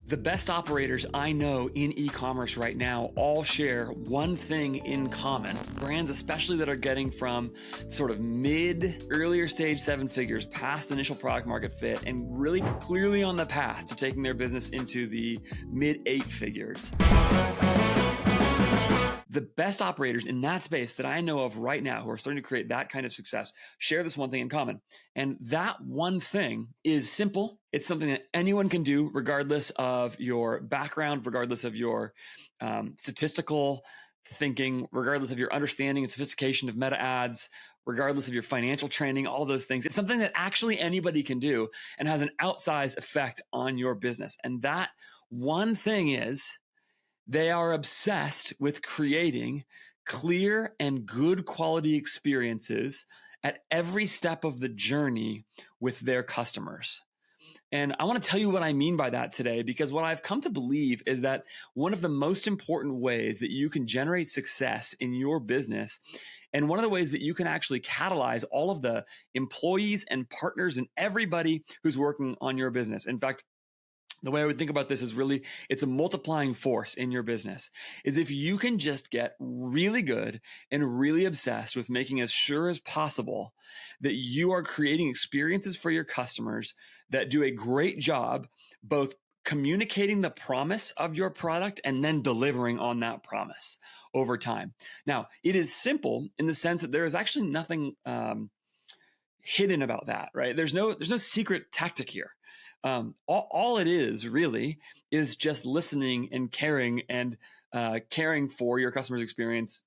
The best operators I know in e-commerce right now all share one thing in common. Brands, especially that are getting from sort of earlier stage 7 figures past initial product market fit and really clearly on the path to taking their business into the mid 8 figures. The best operators in that space that I know of right now who are starting to create that kind of success share this one thing in common. And that one thing is simple. It's something that anyone can do regardless of your background, regardless of your statistical thinking, regardless of your understanding and sophistication of meta ads, regardless of your financial training, all those things. It's something that actually anybody can do and has an outsized effect on your business. And that one thing is they are obsessed with creating clear and good quality experiences at every step of the journey with their customers. And I want to tell you what I mean by that today, because what I've come to believe is that one of the most important ways that you can generate success in your business, and one of the ways that you can actually catalyze all of the employees and partners and everybody who's working on your business. In fact, the way I would think about this is really, it's a multiplying force in your business, is if you can just get really good and really obsessed with making as sure as possible that you are creating experiences for your customers that do a great job, both communicating the promise of your product and then delivering on that promise over time. Now, it is simple in the sense that there is actually nothing hidden about that, right? There's no secret tactic here. All it is really is just listening and caring for your customer's experience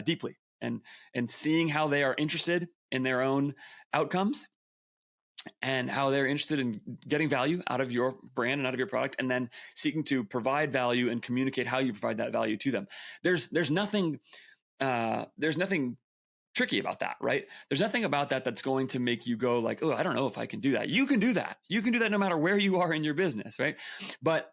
deeply and seeing how they are interested in their own outcomes and how they're interested in getting value out of your brand and out of your product, and then seeking to provide value and communicate how you provide that value to them. There's nothing tricky about that, right? There's nothing about that that's going to make you go like, oh, I don't know if I can do that. You can do that. You can do that no matter where you are in your business, right? But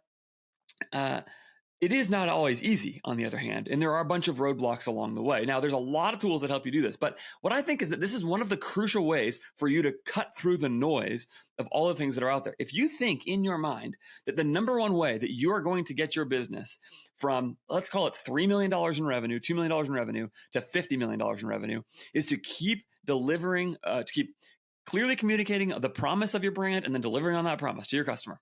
it is not always easy, on the other hand, and there are a bunch of roadblocks along the way. Now, there's a lot of tools that help you do this, but what I think is that this is one of the crucial ways for you to cut through the noise of all the things that are out there. If you think in your mind that the number one way that you are going to get your business from, let's call it $3 million in revenue, $2 million in revenue, to $50 million in revenue, is to keep delivering, to keep clearly communicating the promise of your brand and then delivering on that promise to your customer.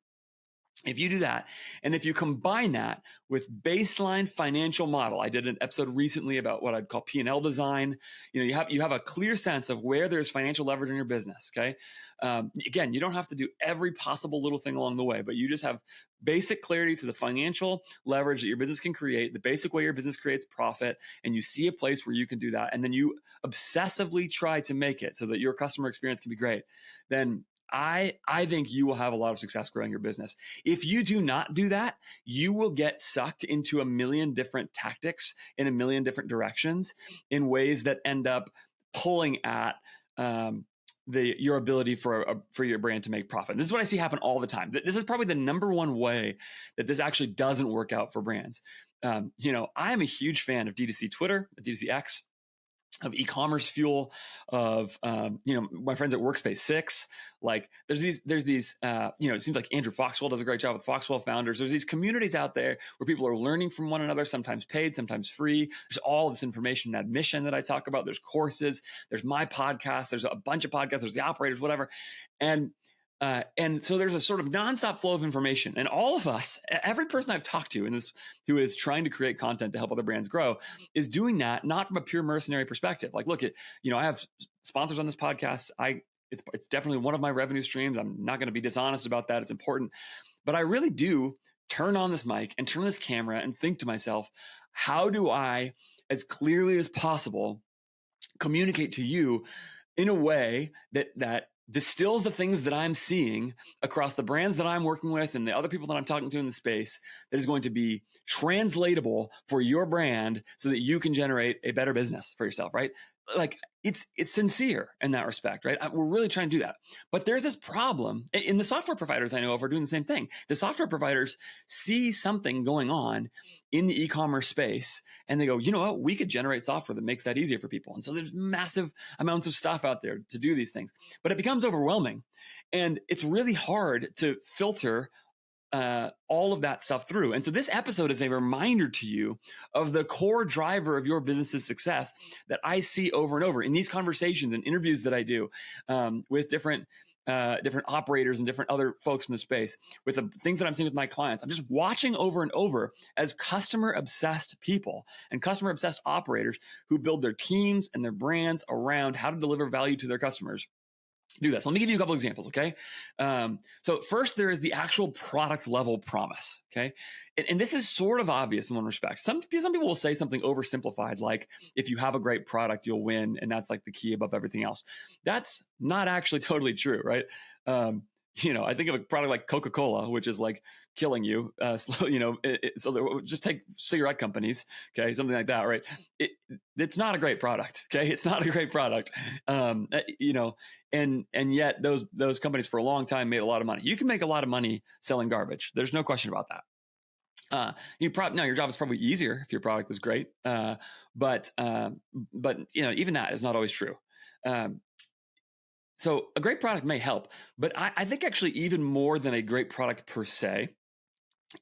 If you do that, and if you combine that with baseline financial model, I did an episode recently about what I'd call P&L design. You have a clear sense of where there's financial leverage in your business. Okay, again, you don't have to do every possible little thing along the way, but you just have basic clarity to the financial leverage that your business can create, the basic way your business creates profit, and you see a place where you can do that, and then you obsessively try to make it so that your customer experience can be great. Then I think you will have a lot of success growing your business. If you do not do that, you will get sucked into a million different tactics in a million different directions in ways that end up pulling at your ability for your brand to make profit. And this is what I see happen all the time. This is probably the number one way that this actually doesn't work out for brands. I am a huge fan of D2C Twitter, D2C X, of e-commerce fuel, of my friends at Workspace 6. Like there's these it seems like Andrew Foxwell does a great job with Foxwell Founders. There's these communities out there where people are learning from one another, sometimes paid, sometimes free. There's all this information and admission that I talk about. There's courses, there's my podcast, there's a bunch of podcasts, there's the operators, whatever. And so there's a sort of nonstop flow of information, and all of us, every person I've talked to in this, who is trying to create content to help other brands grow, is doing that not from a pure mercenary perspective. Like, look, I have sponsors on this podcast. It's definitely one of my revenue streams. I'm not going to be dishonest about that. It's important, but I really do turn on this mic and turn on this camera and think to myself, how do I, as clearly as possible, communicate to you in a way that distills the things that I'm seeing across the brands that I'm working with and the other people that I'm talking to in the space, that is going to be translatable for your brand so that you can generate a better business for yourself, right? Like it's sincere in that respect, right? We're really trying to do that. But there's this problem in the software providers I know of are doing the same thing. The software providers see something going on in the e-commerce space and they go, you know what, we could generate software that makes that easier for people. And so there's massive amounts of stuff out there to do these things, but it becomes overwhelming. And it's really hard to filter all of that stuff through. And so this episode is a reminder to you of the core driver of your business's success that I see over and over in these conversations and interviews that I do with different operators and different other folks in the space, with the things that I'm seeing with my clients. I'm just watching over and over as customer obsessed people and customer obsessed operators who build their teams and their brands around how to deliver value to their customers do this. Let me give you a couple examples, okay? So first, there is the actual product level promise, okay? And this is sort of obvious in one respect. Some people will say something oversimplified, like, if you have a great product, you'll win, and that's like the key above everything else. That's not actually totally true, right? I think of a product like Coca-Cola, which is like killing you. So just take cigarette companies, okay, something like that, right? It's not a great product, okay? It's not a great product, and yet those companies for a long time made a lot of money. You can make a lot of money selling garbage. There's no question about that. Your job is probably easier if your product is great, but even that is not always true. So a great product may help, but I think actually even more than a great product per se,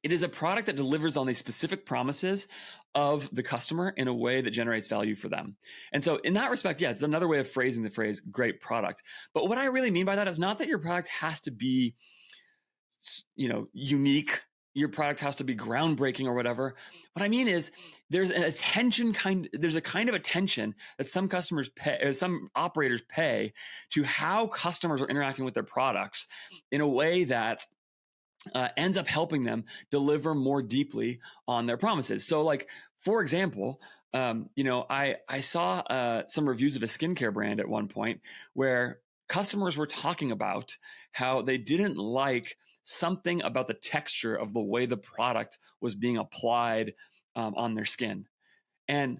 it is a product that delivers on the specific promises of the customer in a way that generates value for them. And so in that respect, yeah, it's another way of phrasing the phrase great product. But what I really mean by that is not that your product has to be, unique. Your product has to be groundbreaking or whatever. What I mean is there's a kind of attention that some customers pay, or some operators pay, to how customers are interacting with their products in a way that ends up helping them deliver more deeply on their promises. So like, for example, I saw some reviews of a skincare brand at one point where customers were talking about how they didn't like something about the texture of the way the product was being applied on their skin. And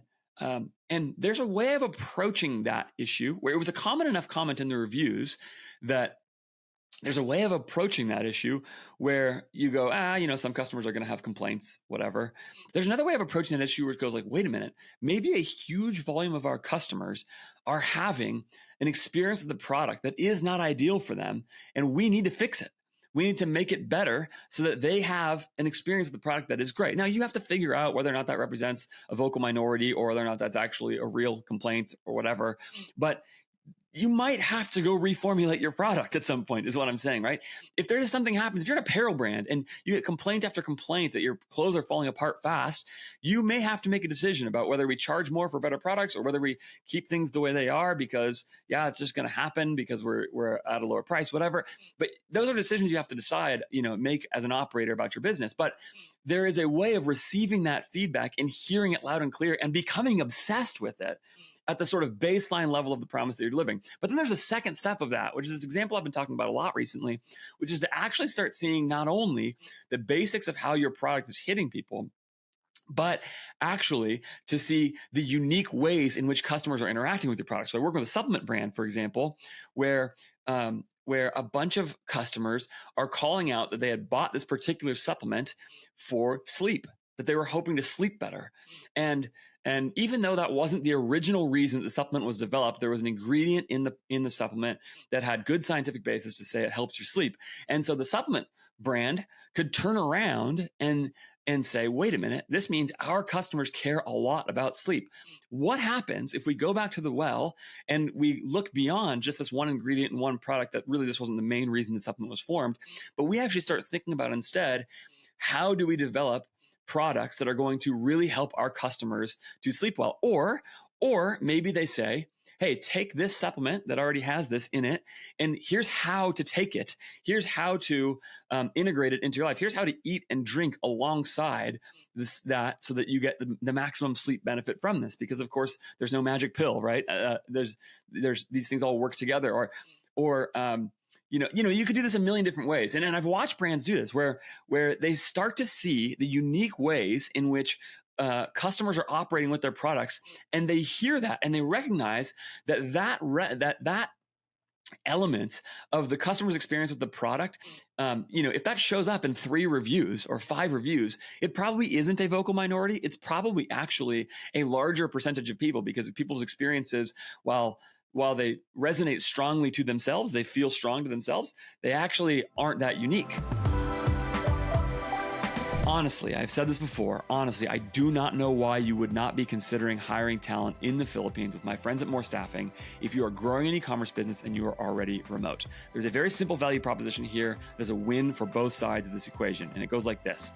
there's a way of approaching that issue where it was a common enough comment in the reviews that there's a way of approaching that issue where you go, some customers are going to have complaints, whatever. There's another way of approaching that issue where it goes like, wait a minute, maybe a huge volume of our customers are having an experience with the product that is not ideal for them, and we need to fix it. We need to make it better so that they have an experience with the product that is great. Now, you have to figure out whether or not that represents a vocal minority or whether or not that's actually a real complaint or whatever. But you might have to go reformulate your product at some point, is what I'm saying, right? If there's something happens, if you're an apparel brand and you get complaint after complaint that your clothes are falling apart fast, you may have to make a decision about whether we charge more for better products or whether we keep things the way they are because, it's just going to happen because we're at a lower price, whatever. But those are decisions you have to decide, make as an operator about your business. But there is a way of receiving that feedback and hearing it loud and clear and becoming obsessed with it at the sort of baseline level of the promise that you're delivering. But then there's a second step of that, which is this example I've been talking about a lot recently, which is to actually start seeing not only the basics of how your product is hitting people, but actually to see the unique ways in which customers are interacting with your product. So I work with a supplement brand, for example, where a bunch of customers are calling out that they had bought this particular supplement for sleep, that they were hoping to sleep better. And even though that wasn't the original reason that the supplement was developed, there was an ingredient in the supplement that had good scientific basis to say it helps your sleep. And so the supplement brand could turn around and say, wait a minute, this means our customers care a lot about sleep. What happens if we go back to the well and we look beyond just this one ingredient and one product that really this wasn't the main reason the supplement was formed, but we actually start thinking about instead, how do we develop products that are going to really help our customers to sleep well? Or maybe they say, hey, take this supplement that already has this in it, and here's how to take it. Here's how to integrate it into your life. Here's how to eat and drink alongside that so that you get the maximum sleep benefit from this. Because of course, there's no magic pill, right? There's these things all work together. Or you could do this a million different ways. And I've watched brands do this where they start to see the unique ways in which customers are operating with their products, and they hear that and they recognize that element of the customer's experience with the product, if that shows up in 3 reviews or 5 reviews, it probably isn't a vocal minority. It's probably actually a larger percentage of people, because people's experiences, while they resonate strongly to themselves, they feel strong to themselves, they actually aren't that unique. Honestly, I've said this before. Honestly, I do not know why you would not be considering hiring talent in the Philippines with my friends at More Staffing if you are growing an e-commerce business and you are already remote. There's a very simple value proposition here. There's a win for both sides of this equation, and it goes like this.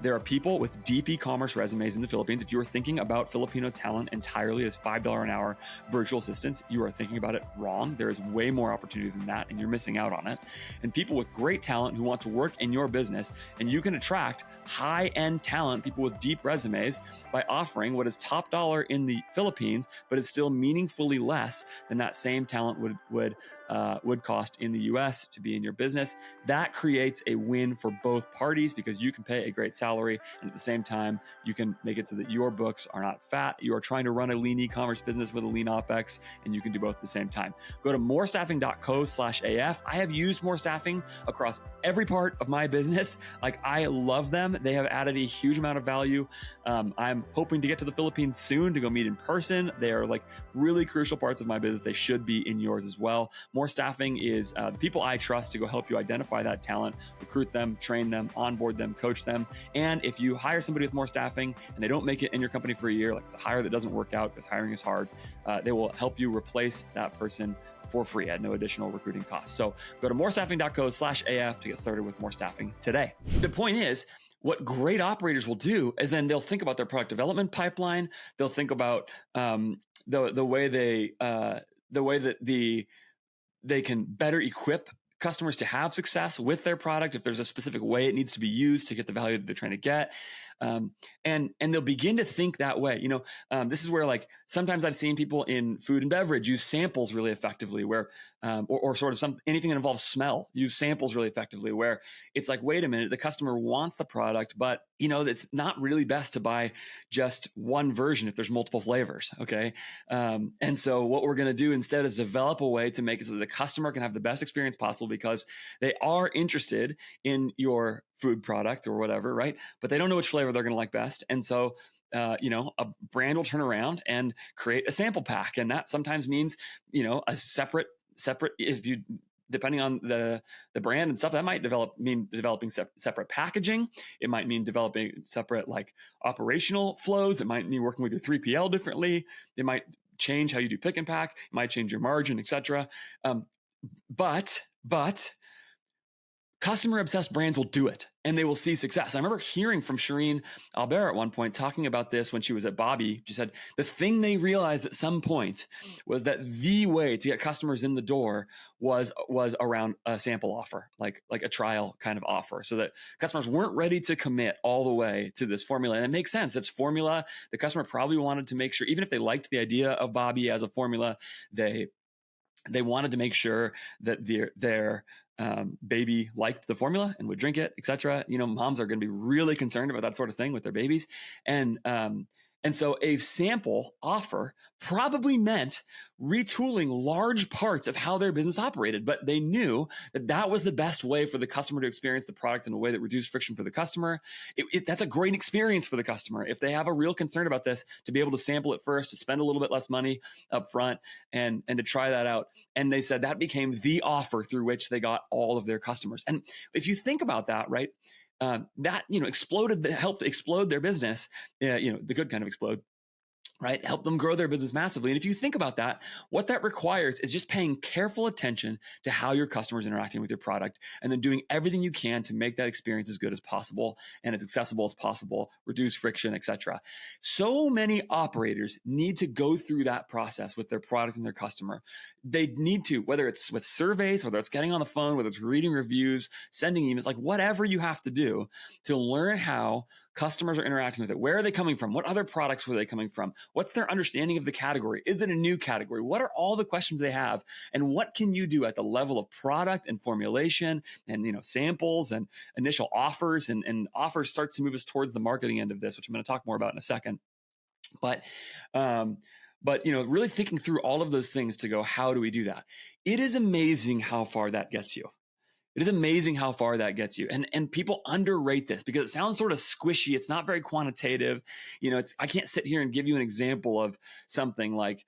There are people with deep e-commerce resumes in the Philippines. If you are thinking about Filipino talent entirely as $5 an hour virtual assistants, you are thinking about it wrong. There is way more opportunity than that, and you're missing out on it. And people with great talent who want to work in your business, and you can attract high-end talent, people with deep resumes, by offering what is top dollar in the Philippines, but is still meaningfully less than that same talent would cost in the US to be in your business. That creates a win for both parties because you can pay a great salary, and at the same time, you can make it so that your books are not fat. You are trying to run a lean e-commerce business with a lean OpEx, and you can do both at the same time. Go to morestaffing.co/AF. I have used More Staffing across every part of my business. Like, I love them. They have added a huge amount of value. I'm hoping to get to the Philippines soon to go meet in person. They are like really crucial parts of my business. They should be in yours as well. More Staffing is the people I trust to go help you identify that talent, recruit them, train them, onboard them, coach them. And if you hire somebody with More Staffing and they don't make it in your company for a year, like it's a hire that doesn't work out because hiring is hard, they will help you replace that person for free at no additional recruiting costs. So go to morestaffing.co/AF to get started with More Staffing today. The point is, what great operators will do is then they'll think about their product development pipeline. They'll think about the way that they can better equip customers to have success with their product if there's a specific way it needs to be used to get the value that they're trying to get. And they'll begin to think that way. This is where, like, sometimes I've seen people in food and beverage use samples really effectively, where or sort of anything that involves smell, use samples really effectively, where it's like, wait a minute, the customer wants the product, but it's not really best to buy just one version if there's multiple flavors. Okay. And so what we're going to do instead is develop a way to make it so that the customer can have the best experience possible because they are interested in your food product or whatever, right? But they don't know which flavor they're going to like best. And so, a brand will turn around and create a sample pack. And that sometimes means, a separate, if you, depending on the brand and stuff, that might mean developing separate packaging. It might mean developing separate, like, operational flows. It might mean working with your 3PL differently. It might change how you do pick and pack. It might change your margin, etc. But customer-obsessed brands will do it, and they will see success. I remember hearing from Shireen Albert at one point talking about this when she was at Bobby. She said the thing they realized at some point was that the way to get customers in the door was around a sample offer, like a trial kind of offer, so that customers weren't ready to commit all the way to this formula. And it makes sense. It's formula. The customer probably wanted to make sure, even if they liked the idea of Bobby as a formula, they wanted to make sure that their baby liked the formula and would drink it, etc. Moms are going to be really concerned about that sort of thing with their babies. And so a sample offer probably meant retooling large parts of how their business operated, but they knew that was the best way for the customer to experience the product in a way that reduced friction for the customer. That's a great experience for the customer. If they have a real concern about this, to be able to sample it first, to spend a little bit less money up front and to try that out. And they said that became the offer through which they got all of their customers. And if you think about that, right, that helped explode their business, the good kind of explode, right? Help them grow their business massively. And if you think about that, what that requires is just paying careful attention to how your customers are interacting with your product, and then doing everything you can to make that experience as good as possible and as accessible as possible, reduce friction, etc. So many operators need to go through that process with their product and their customer. They need to, whether it's with surveys, whether it's getting on the phone, whether it's reading reviews, sending emails, like whatever you have to do to learn how customers are interacting with it. Where are they coming from? What other products were they coming from? What's their understanding of the category? Is it a new category? What are all the questions they have? And what can you do at the level of product and formulation and samples and initial offers, and offers starts to move us towards the marketing end of this, which I'm going to talk more about in a second. But really thinking through all of those things to go, how do we do that? It is amazing how far that gets you. It is amazing how far that gets you. And people underrate this because it sounds sort of squishy. It's not very quantitative. I can't sit here and give you an example of something like,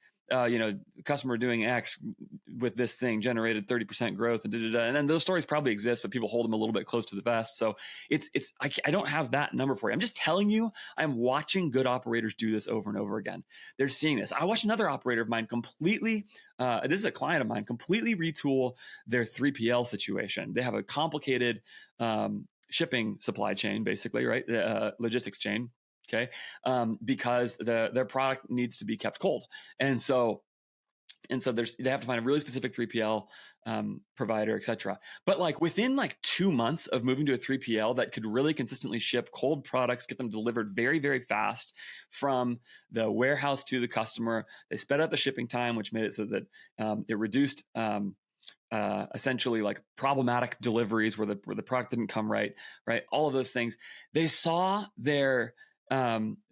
customer doing X with this thing generated 30% growth and and then those stories probably exist, but people hold them a little bit close to the vest. So I don't have that number for you. I'm just telling you, I'm watching good operators do this over and over again. They're seeing this. I watched another operator of mine completely, this is a client of mine, completely retool their 3PL situation. They have a complicated shipping supply chain, basically, right? Logistics chain. Okay. Because their product needs to be kept cold. And so they have to find a really specific 3PL provider, et cetera. But like within like 2 months of moving to a 3PL that could really consistently ship cold products, get them delivered very, very fast from the warehouse to the customer, they sped up the shipping time, which made it so that it reduced essentially like problematic deliveries where the product didn't come right. All of those things. They saw their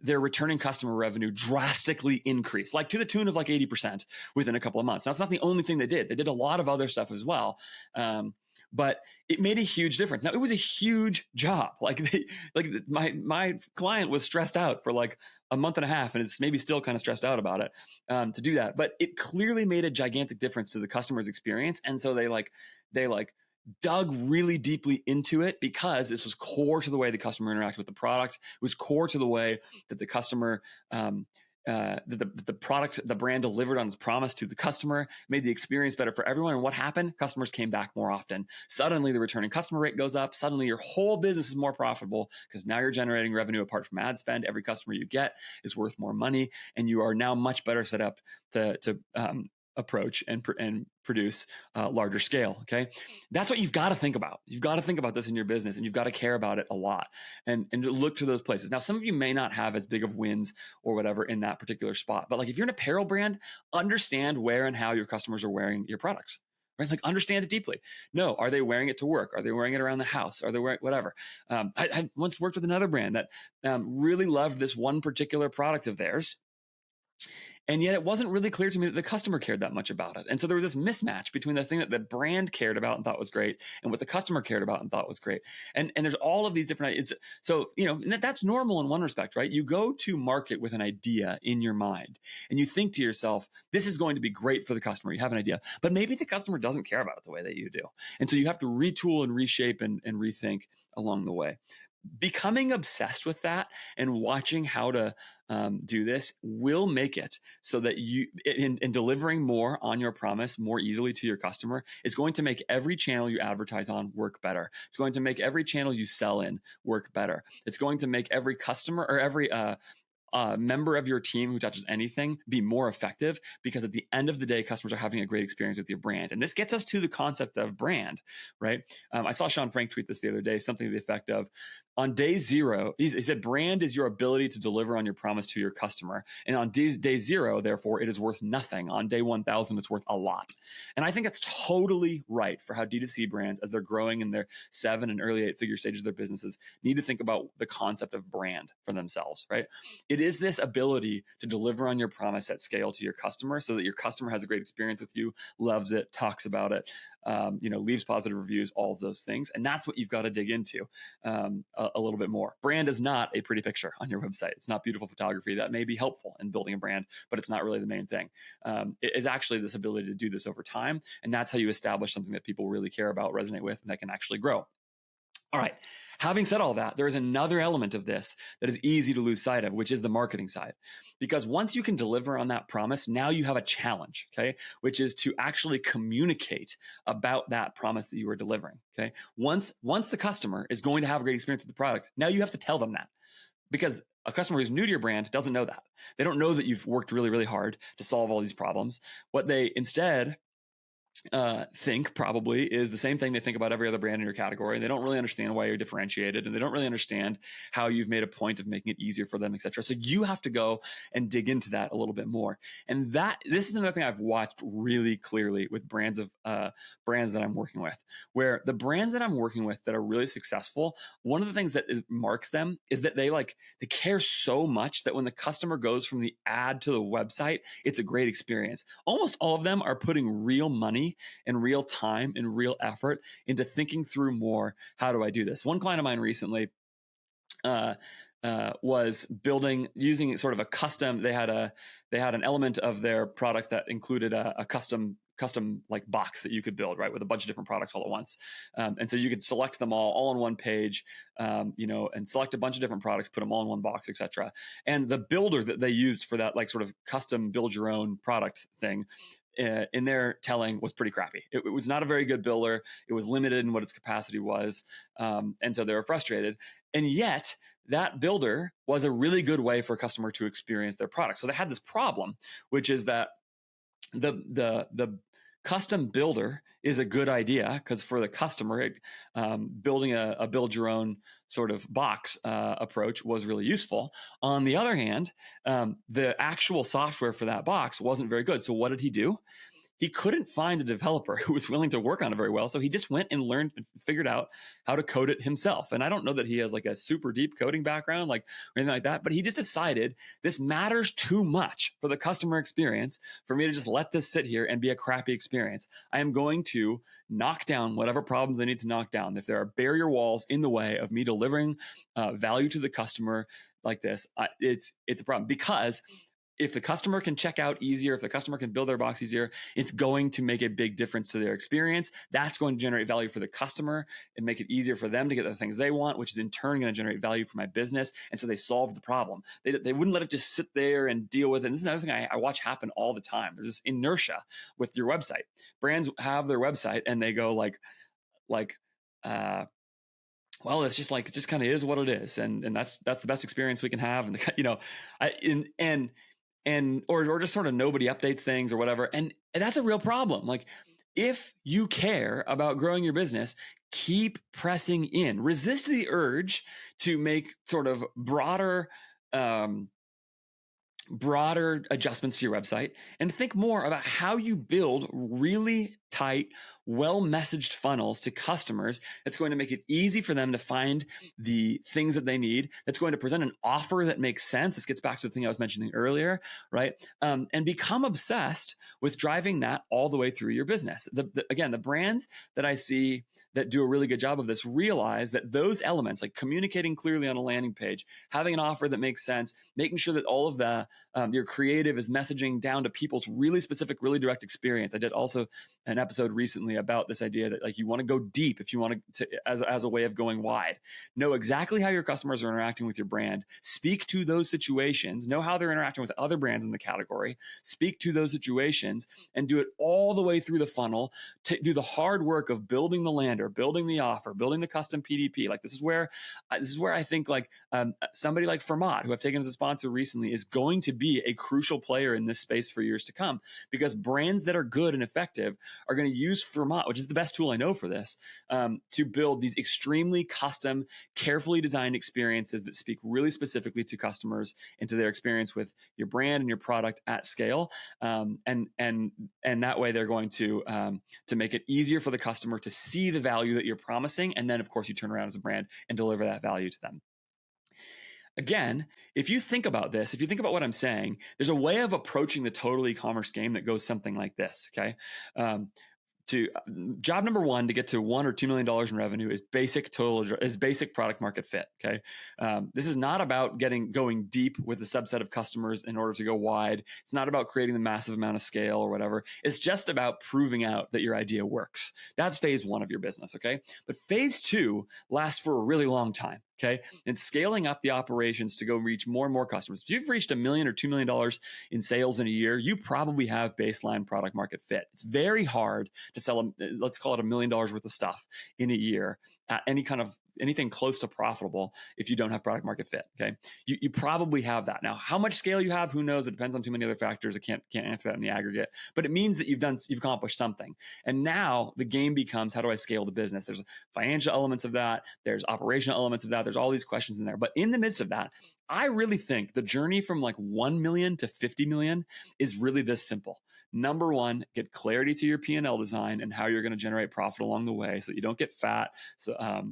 returning customer revenue drastically increase, like to the tune of like 80% within a couple of months. Now, it's not the only thing they did. They did a lot of other stuff as well. But it made a huge difference. Now, it was a huge job. My client was stressed out for like a month and a half and is maybe still kind of stressed out about it to do that. But it clearly made a gigantic difference to the customer's experience. And so they dug really deeply into it because this was core to the way the customer interacted with the product. It was core to the way that the customer, the brand delivered on its promise to the customer, made the experience better for everyone. And what happened? Customers came back more often. Suddenly the returning customer rate goes up. Suddenly your whole business is more profitable because now you're generating revenue apart from ad spend. Every customer you get is worth more money. And you are now much better set up to approach and produce larger scale. Okay. That's what you've got to think about. You've got to think about this in your business and you've got to care about it a lot and look to those places. Now, some of you may not have as big of wins or whatever in that particular spot, but like if you're an apparel brand, understand where and how your customers are wearing your products, right? Like understand it deeply. No, are they wearing it to work? Are they wearing it around the house? Are they wearing whatever? I once worked with another brand that really loved this one particular product of theirs. And yet it wasn't really clear to me that the customer cared that much about it. And so there was this mismatch between the thing that the brand cared about and thought was great and what the customer cared about and thought was great. And there's all of these different, so, that's normal in one respect, right? You go to market with an idea in your mind and you think to yourself, this is going to be great for the customer. You have an idea, but maybe the customer doesn't care about it the way that you do. And so you have to retool and reshape and rethink along the way. Becoming obsessed with that and watching how to do this will make it so that you, in delivering more on your promise more easily to your customer, is going to make every channel you advertise on work better. It's going to make every channel you sell in work better. It's going to make every customer or every member of your team who touches anything be more effective, because at the end of the day, customers are having a great experience with your brand. And this gets us to the concept of brand, right? I saw Sean Frank tweet this the other day, something to the effect of, on day zero, he said, brand is your ability to deliver on your promise to your customer. And on day zero, therefore, it is worth nothing. On day 1,000, it's worth a lot. And I think that's totally right for how D2C brands, as they're growing in their 7 and early 8-figure stages of their businesses, need to think about the concept of brand for themselves, right? It is this ability to deliver on your promise at scale to your customer so that your customer has a great experience with you, loves it, talks about it, leaves positive reviews, all of those things. And that's what you've got to dig into a little bit more. Brand is not a pretty picture on your website. It's not beautiful photography. That may be helpful in building a brand, but it's not really the main thing. It is actually this ability to do this over time. And that's how you establish something that people really care about, resonate with, and that can actually grow. All right. Having said all that, there is another element of this that is easy to lose sight of, which is the marketing side. Because once you can deliver on that promise, now you have a challenge, okay, which is to actually communicate about that promise that you are delivering, okay? Once the customer is going to have a great experience with the product, now you have to tell them that. Because a customer who's new to your brand doesn't know that. They don't know that you've worked really, really hard to solve all these problems. What they instead think probably is the same thing they think about every other brand in your category. They don't really understand why you're differentiated, and they don't really understand how you've made a point of making it easier for them, et cetera. So you have to go and dig into that a little bit more. And this is another thing I've watched really clearly with brands that I'm working with, where the brands that I'm working with that are really successful, one of the things that marks them is that they care so much that when the customer goes from the ad to the website, it's a great experience. Almost all of them are putting real money and real time and real effort into thinking through more, how do I do this? One client of mine recently was using sort of a custom. They had an element of their product that included a custom like box that you could build, right, with a bunch of different products all at once. And so you could select them all on one page, and select a bunch of different products, put them all in one box, etc. And the builder that they used for that, like sort of custom build your own product thing, in their telling, was pretty crappy. It was not a very good builder. It was limited in what its capacity was. And so they were frustrated. And yet that builder was a really good way for a customer to experience their product. So they had this problem, which is that the custom builder is a good idea because for the customer, building a build your own sort of box approach was really useful. On the other hand, the actual software for that box wasn't very good. So what did he do? He couldn't find a developer who was willing to work on it very well. So he just went and learned and figured out how to code it himself. And I don't know that he has like a super deep coding background, like or anything like that, but he just decided this matters too much for the customer experience for me to just let this sit here and be a crappy experience. I am going to knock down whatever problems I need to knock down. If there are barrier walls in the way of me delivering value to the customer like this, it's a problem. Because if the customer can check out easier, if the customer can build their box easier, it's going to make a big difference to their experience. That's going to generate value for the customer and make it easier for them to get the things they want, which is in turn going to generate value for my business. And so they solved the problem. They wouldn't let it just sit there and deal with it. And this is another thing I watch happen all the time. There's this inertia with your website. Brands have their website and they go well, it's just like, it just kind of is what it is. And that's the best experience we can have. And or just sort of nobody updates things or whatever. And that's a real problem. Like, if you care about growing your business, keep pressing in. Resist the urge to make sort of broader adjustments to your website and think more about how you build really tight, well-messaged funnels to customers that's going to make it easy for them to find the things that they need, that's going to present an offer that makes sense. This gets back to the thing I was mentioning earlier, right? And become obsessed with driving that all the way through your business. Again, the brands that I see that do a really good job of this realize that those elements, like communicating clearly on a landing page, having an offer that makes sense, making sure that all of your creative is messaging down to people's really specific, really direct experience. I did also an episode recently about this idea that like you want to go deep if you want to as a way of going wide. Know exactly how your customers are interacting with your brand. Speak to those situations. Know how they're interacting with other brands in the category. Speak to those situations and do it all the way through the funnel. Do the hard work of building the lander, building the offer, building the custom PDP. Like this is where I think like somebody like FERMAT, who I've taken as a sponsor recently, is going to be a crucial player in this space for years to come, because brands that are good and effective are going to use FERMAT, which is the best tool I know for this, to build these extremely custom, carefully designed experiences that speak really specifically to customers and to their experience with your brand and your product at scale. And that way they're going to make it easier for the customer to see the value that you're promising. And then of course you turn around as a brand and deliver that value to them. Again, if you think about this, if you think about what I'm saying, there's a way of approaching the total e-commerce game that goes something like this, okay? Job number one to get to $1 or $2 million in revenue is basic product market fit. Okay, this is not about going deep with a subset of customers in order to go wide. It's not about creating the massive amount of scale or whatever. It's just about proving out that your idea works. That's phase one of your business. Okay, but phase two lasts for a really long time. Okay, and scaling up the operations to go reach more and more customers. If you've reached $1 million or $2 million in sales in a year, you probably have baseline product market fit. It's very hard to sell, let's call it $1 million worth of stuff in a year at anything close to profitable if you don't have product market fit. Okay, you probably have that. Now, how much scale you have, who knows? It depends on too many other factors. I can't answer that in the aggregate, but it means that you've accomplished something. And now the game becomes, how do I scale the business? There's financial elements of that. There's operational elements of that. There's all these questions in there. But in the midst of that, I really think the journey from like 1 million to 50 million is really this simple. Number one, get clarity to your P&L design and how you're going to generate profit along the way so that you don't get fat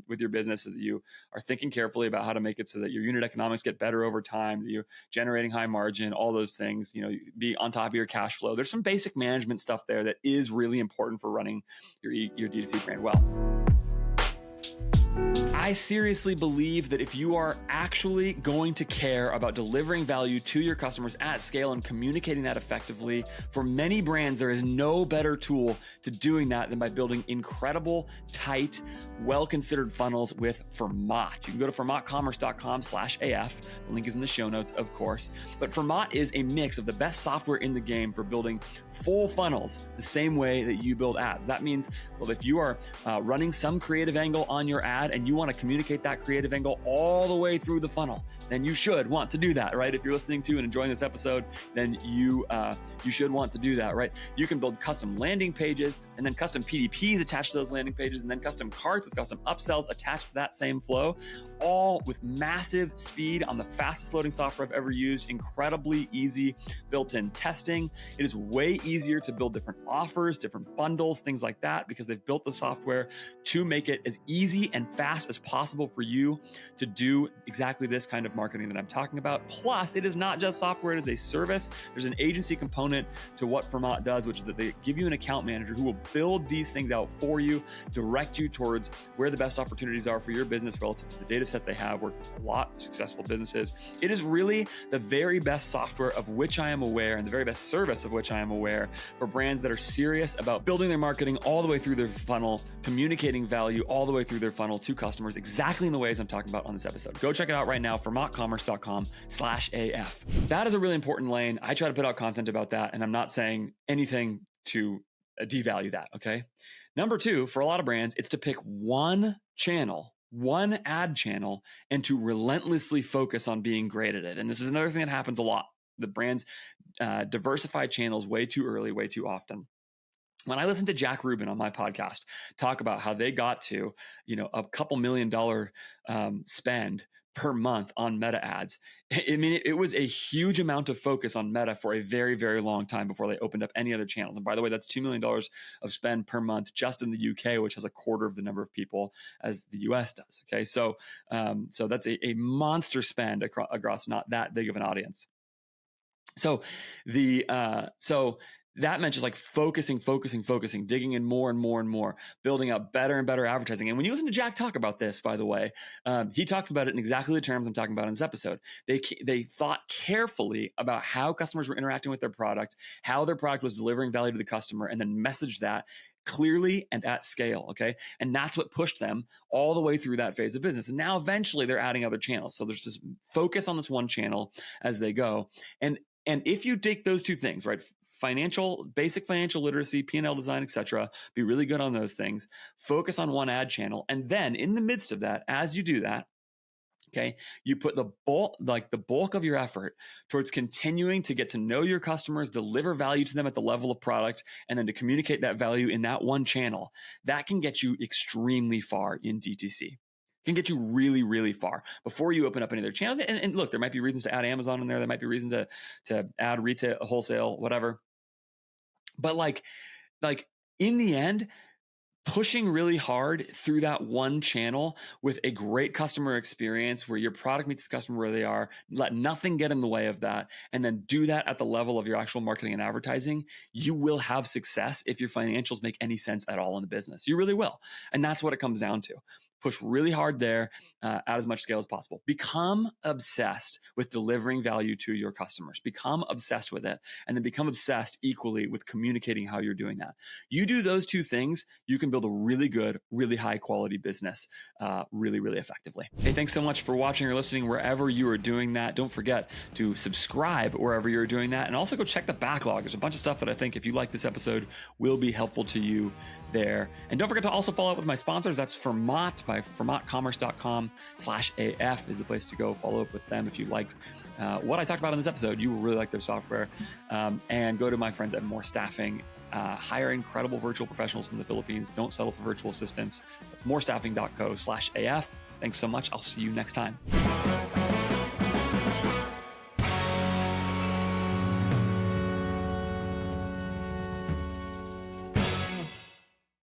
with your business, so that you are thinking carefully about how to make it so that your unit economics get better over time, that you're generating high margin, all those things, be on top of your cash flow. There's some basic management stuff there that is really important for running your D2C brand well. I seriously believe that if you are actually going to care about delivering value to your customers at scale and communicating that effectively, for many brands, there is no better tool to doing that than by building incredible, tight, well-considered funnels with FERMAT. You can go to fermatcommerce.com/AF. The link is in the show notes, of course. But FERMAT is a mix of the best software in the game for building full funnels the same way that you build ads. That means, well, if you are running some creative angle on your ad and you want to communicate that creative angle all the way through the funnel, then you should want to do that, right? If you're listening to and enjoying this episode, then you should want to do that, right? You can build custom landing pages and then custom PDPs attached to those landing pages, and then custom carts with custom upsells attached to that same flow, all with massive speed on the fastest loading software I've ever used, incredibly easy built-in testing. It is way easier to build different offers, different bundles, things like that, because they've built the software to make it as easy and fast as possible for you to do exactly this kind of marketing that I'm talking about. Plus, it is not just software, it is a service. There's an agency component to what FERMAT does, which is that they give you an account manager who will build these things out for you, direct you towards where the best opportunities are for your business relative to the data set they have, where a lot of successful businesses. It is really the very best software of which I am aware, and the very best service of which I am aware, for brands that are serious about building their marketing all the way through their funnel, communicating value all the way through their funnel to customers, exactly in the ways I'm talking about on this episode. Go check it out right now, fermatcommerce.com/AF. That is a really important lane. I try to put out content about that, and I'm not saying anything to devalue that, okay? Number two, for a lot of brands, it's to pick one channel, one ad channel, and to relentlessly focus on being great at it. And this is another thing that happens a lot. The brands diversify channels way too early, way too often. When I listened to Jack Rubin on my podcast talk about how they got to, a couple $1 million spend per month on Meta ads, it was a huge amount of focus on Meta for a very, very long time before they opened up any other channels. And by the way, that's $2 million of spend per month just in the UK, which has a quarter of the number of people as the US does. Okay, so that's a monster spend across not that big of an audience. So that meant just like focusing, digging in more and more and more, building up better and better advertising. And when you listen to Jack talk about this, by the way, he talked about it in exactly the terms I'm talking about in this episode. They thought carefully about how customers were interacting with their product, how their product was delivering value to the customer, and then messaged that clearly and at scale, okay? And that's what pushed them all the way through that phase of business. And now eventually they're adding other channels. So there's this focus on this one channel as they go. And if you take those two things, right? Basic financial literacy, P&L design, etc. Be really good on those things. Focus on one ad channel. And then in the midst of that, as you do that, okay, you put the bulk of your effort towards continuing to get to know your customers, deliver value to them at the level of product, and then to communicate that value in that one channel. That can get you extremely far in DTC. Can get you really, really far before you open up any other channels. And look, there might be reasons to add Amazon in there. There might be reason to add retail, wholesale, whatever. But like in the end, pushing really hard through that one channel with a great customer experience where your product meets the customer where they are, let nothing get in the way of that, and then do that at the level of your actual marketing and advertising, you will have success if your financials make any sense at all in the business. You really will. And that's what it comes down to. Push really hard there at as much scale as possible. Become obsessed with delivering value to your customers. Become obsessed with it, and then become obsessed equally with communicating how you're doing that. You do those two things, you can build a really good, really high quality business really, really effectively. Hey, thanks so much for watching or listening wherever you are doing that. Don't forget to subscribe wherever you're doing that, and also go check the backlog. There's a bunch of stuff that I think, if you like this episode, will be helpful to you there. And don't forget to also follow up with my sponsors. That's FERMAT by fermatcommerce.com/AF is the place to go. Follow up with them if you liked what I talked about in this episode. You will really like their software. And go to my friends at More Staffing. Hire incredible virtual professionals from the Philippines. Don't settle for virtual assistants. That's morestaffing.co/AF. Thanks so much. I'll see you next time.